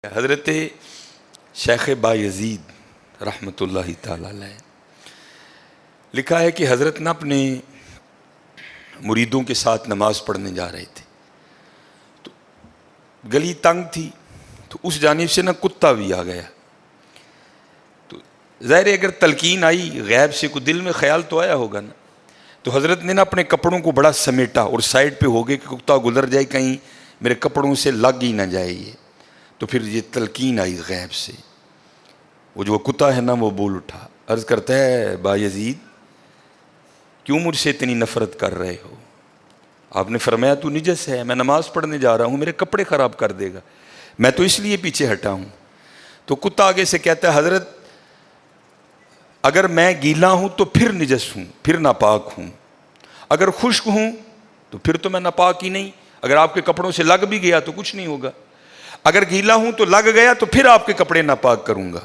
حضرت شیخ بایزید رحمۃ اللہ تعالی علیہ لکھا ہے کہ حضرت نے اپنے مریدوں کے ساتھ نماز پڑھنے جا رہے تھے تو گلی تنگ تھی تو اس جانب سے کتا بھی آ گیا. تو ظاہر ہے اگر تلقین آئی غیب سے کوئی دل میں خیال تو آیا ہوگا نا. تو حضرت نے اپنے کپڑوں کو بڑا سمیٹا اور سائڈ پہ ہو گئے کہ کتا گزر جائے کہیں میرے کپڑوں سے لگ ہی نہ جائے یہ. تو پھر یہ تلقین آئی غیب سے. وہ جو کتا ہے نا وہ بول اٹھا, عرض کرتا ہے بایزید کیوں مجھ سے اتنی نفرت کر رہے ہو؟ آپ نے فرمایا تو نجس ہے, میں نماز پڑھنے جا رہا ہوں, میرے کپڑے خراب کر دے گا, میں تو اس لیے پیچھے ہٹا ہوں. تو کتا آگے سے کہتا ہے حضرت اگر میں گیلا ہوں تو پھر نجس ہوں, پھر ناپاک ہوں, اگر خشک ہوں تو پھر تو میں ناپاک ہی نہیں, اگر آپ کے کپڑوں سے لگ بھی گیا تو کچھ نہیں ہوگا, اگر گیلا ہوں تو لگ گیا تو پھر آپ کے کپڑے ناپاک کروں گا.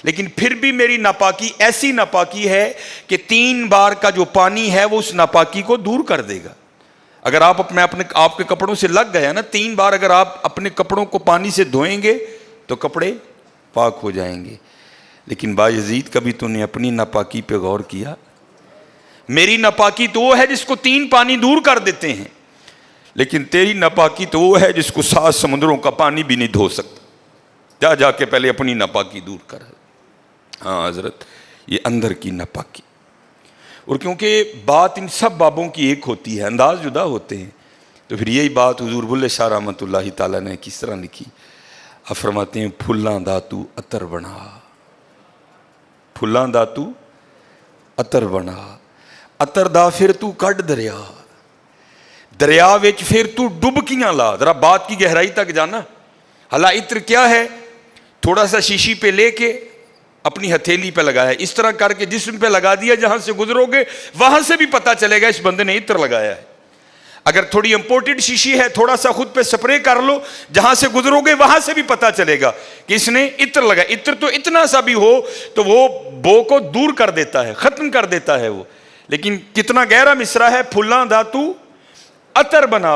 لیکن پھر بھی میری ناپاکی ایسی ناپاکی ہے کہ 3 بار کا جو پانی ہے وہ اس ناپاکی کو دور کر دے گا. اگر آپ کے کپڑوں سے لگ گیا نا 3 بار, اگر آپ اپنے کپڑوں کو پانی سے دھوئیں گے تو کپڑے پاک ہو جائیں گے. لیکن بایزید کبھی تو نے اپنی ناپاکی پہ غور کیا؟ میری ناپاکی تو وہ ہے جس کو 3 پانی دور کر دیتے ہیں, لیکن تیری ناپاکی تو وہ ہے جس کو 7 سمندروں کا پانی بھی نہیں دھو سکتا. جا کے پہلے اپنی ناپاکی دور کر. ہاں حضرت یہ اندر کی ناپاکی. اور کیونکہ بات ان سب بابوں کی ایک ہوتی ہے, انداز جدا ہوتے ہیں, تو پھر یہی بات حضور بلے شاہ رحمۃ اللہ تعالیٰ نے کس طرح لکھی. آپ فرماتے ہیں پھلاں داتو عطر بنا, پھلاں داتو عطر بنا, عطر دا پھر تو کڈ دریا, دریا وچ پھر تو ڈبکیاں لا. ذرا بات کی گہرائی تک جانا. حالا عطر کیا ہے؟ تھوڑا سا شیشی پہ لے کے اپنی ہتھیلی پہ لگایا, اس طرح کر کے جسم پہ لگا دیا, جہاں سے گزرو گے وہاں سے بھی پتا چلے گا اس بندے نے عطر لگایا ہے. اگر تھوڑی امپورٹڈ شیشی ہے تھوڑا سا خود پہ سپرے کر لو, جہاں سے گزرو گے وہاں سے بھی پتا چلے گا کہ اس نے عطر لگایا. عطر تو اتنا سا بھی ہو تو وہ بو کو دور کر دیتا ہے, ختم کر دیتا ہے وہ. لیکن کتنا گہرا مصرع ہے, پھلاں دا تو عطر بنا,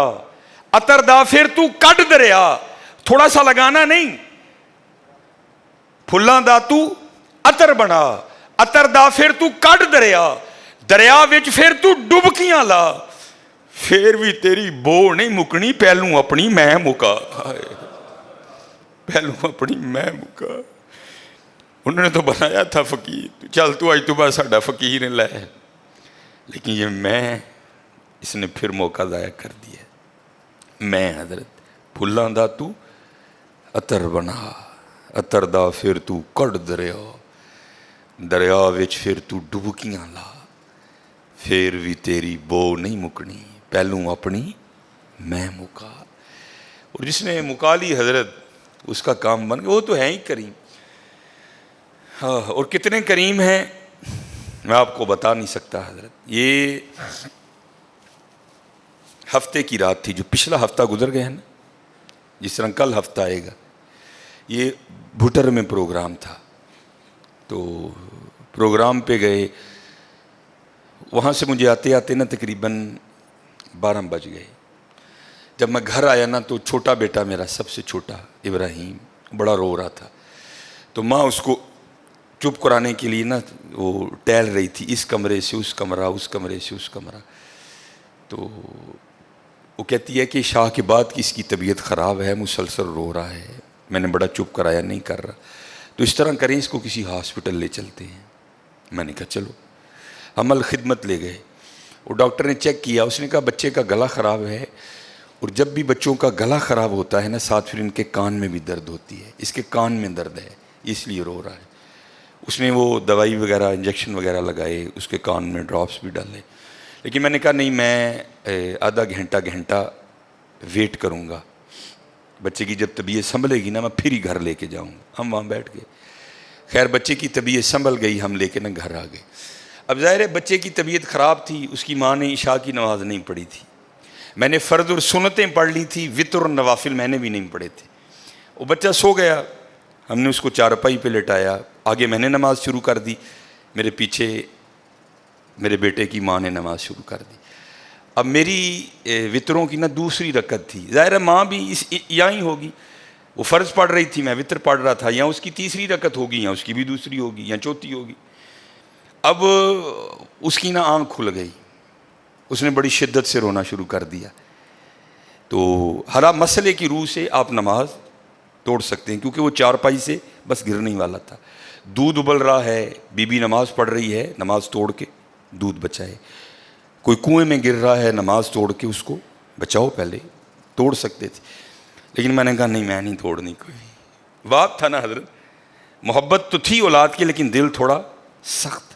عطر دا پھر تو کڈ دریا. تھوڑا سا لگانا نہیں, پھلاں دا تو عطر بنا, عطر دا پھر تو کڈ دریا, دریا وچ پھر تو ڈبکیاں لا, پھر بھی تیری بو نہیں مکنی, پہلوں اپنی میں مکا. پہلوں اپنی میں مکا. انہوں نے تو بنایا تھا فقیر, چل تو آج تو بعد ساڈا فقیر لے, لیکن یہ میں اس نے پھر موقع ضائع کر دیا. میں حضرت پھلاں دا تو عطر بنا, عطر دا پھر تو کڈ دریا, دریا وچ پھر تو ڈبکیاں لا, پھر بھی تیری بو نہیں مکنی, پہلوں اپنی میں مکا. اور جس نے مکا لی حضرت اس کا کام بن گیا. وہ تو ہے ہی کریم. ہاں, اور کتنے کریم ہیں میں آپ کو بتا نہیں سکتا حضرت. یہ ہفتے کی رات تھی, جو پچھلا ہفتہ گزر گیا ہے نا, جس طرح کل ہفتہ آئے گا. یہ بھٹر میں پروگرام تھا, تو پروگرام پہ گئے, وہاں سے مجھے آتے آتے نا تقریباً 12 بج گئے. جب میں گھر آیا نا تو چھوٹا بیٹا میرا, سب سے چھوٹا ابراہیم, بڑا رو رہا تھا. تو ماں اس کو چپ کرانے کے لیے نا وہ ٹہل رہی تھی, اس کمرے سے اس کمرہ, اس کمرے سے اس کمرہ. تو وہ کہتی ہے کہ شاہ کے بعد کی اس کی طبیعت خراب ہے, مسلسل رو رہا ہے, میں نے بڑا چپ کرایا, نہیں کر رہا, تو اس طرح کریں اس کو کسی ہاسپٹل لے چلتے ہیں. میں نے کہا چلو. عمل خدمت لے گئے. وہ ڈاکٹر نے چیک کیا, اس نے کہا بچے کا گلا خراب ہے, اور جب بھی بچوں کا گلا خراب ہوتا ہے نا ساتھ پھر ان کے کان میں بھی درد ہوتی ہے, اس کے کان میں درد ہے اس لیے رو رہا ہے. اس نے وہ دوائی وغیرہ انجیکشن وغیرہ لگائے, اس کے کان میں ڈراپس بھی ڈالے. لیکن میں نے کہا نہیں, میں آدھا گھنٹہ ویٹ کروں گا, بچے کی جب طبیعت سنبھلے گی نا میں پھر ہی گھر لے کے جاؤں گا. ہم وہاں بیٹھ گئے. خیر بچے کی طبیعت سنبھل گئی, ہم لے کے نا گھر آ گئے. اب ظاہر ہے بچے کی طبیعت خراب تھی, اس کی ماں نے عشاء کی نماز نہیں پڑھی تھی, میں نے فرض اور سنتیں پڑھ لی تھی, وتر اور نوافل میں نے بھی نہیں پڑھے تھے. وہ بچہ سو گیا, ہم نے اس کو چارپائی پہ لٹایا, آگے میں نے نماز شروع کر دی, میرے پیچھے میرے بیٹے کی ماں نے نماز شروع کر دی. اب میری وطروں کی نا دوسری رکعت تھی, ظاہر ہے ماں بھی یہاں ہی ہوگی, وہ فرض پڑھ رہی تھی، میں وطر پڑھ رہا تھا، یا اس کی تیسری رکعت ہوگی یا اس کی بھی دوسری ہوگی یا چوتھی ہوگی. اب اس کی نا آنکھ کھل گئی، اس نے بڑی شدت سے رونا شروع کر دیا. تو ہر مسئلے کی روح سے آپ نماز توڑ سکتے ہیں، کیونکہ وہ چارپائی سے بس گرنے ہی والا تھا. دودھ ابل رہا ہے، بی بی نماز پڑھ رہی ہے، نماز توڑ کے دودھ بچائے. کوئی کنویں میں گر رہا ہے، نماز توڑ کے اس کو بچاؤ. پہلے توڑ سکتے تھے، لیکن میں نے کہا نہیں، میں نہیں توڑنی. کوئی بات تھا نا حضرت، محبت تو تھی اولاد کی لیکن دل تھوڑا سخت.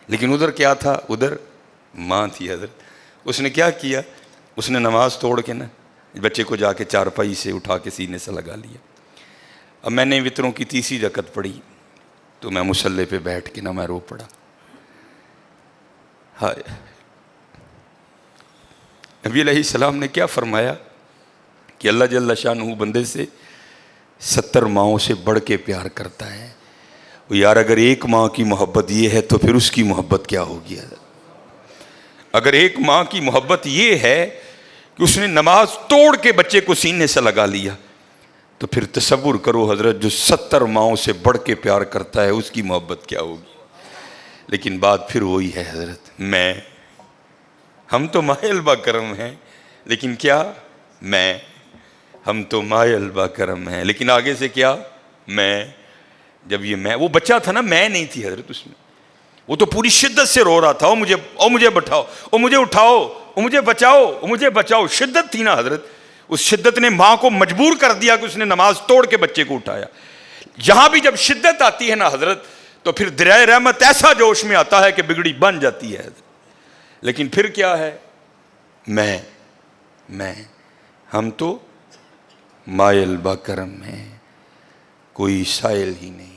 لیکن ادھر کیا تھا؟ ادھر ماں تھی حضرت. اس نے کیا کیا؟ اس نے نماز توڑ کے نا بچے کو جا کے چارپائی سے اٹھا کے سینے سے لگا لیا. اب میں نے وطروں کی تیسری رکعت پڑھی تو میں مصلی پہ بیٹھ کے نا میں رو پڑا. ہائے، نبی علیہ السلام نے کیا فرمایا کہ اللہ جل شانہ بندے سے 70 ماؤں سے بڑھ کے پیار کرتا ہے. یار اگر ایک ماں کی محبت یہ ہے تو پھر اس کی محبت کیا ہوگی؟ اگر ایک ماں کی محبت یہ ہے کہ اس نے نماز توڑ کے بچے کو سینے سے لگا لیا، تو پھر تصور کرو حضرت، جو 70 ماؤں سے بڑھ کے پیار کرتا ہے اس کی محبت کیا ہوگی؟ لیکن بات پھر وہی ہے حضرت، ہم تو مائل با کرم ہیں، لیکن کیا ہم تو مائل با کرم ہیں، لیکن آگے سے کیا؟ جب یہ وہ بچہ تھا نا، میں نہیں تھی حضرت اس میں. وہ تو پوری شدت سے رو رہا تھا، مجھے بٹھاؤ، مجھے اٹھاؤ، مجھے بچاؤ، مجھے بچاؤ. شدت تھی نا حضرت، اس شدت نے ماں کو مجبور کر دیا کہ اس نے نماز توڑ کے بچے کو اٹھایا. یہاں بھی جب شدت آتی ہے نا حضرت، تو پھر دریائے رحمت ایسا جوش میں آتا ہے کہ بگڑی بن جاتی ہے. لیکن پھر کیا ہے؟ ہم تو مائل با کرم ہیں، کوئی سائل ہی نہیں.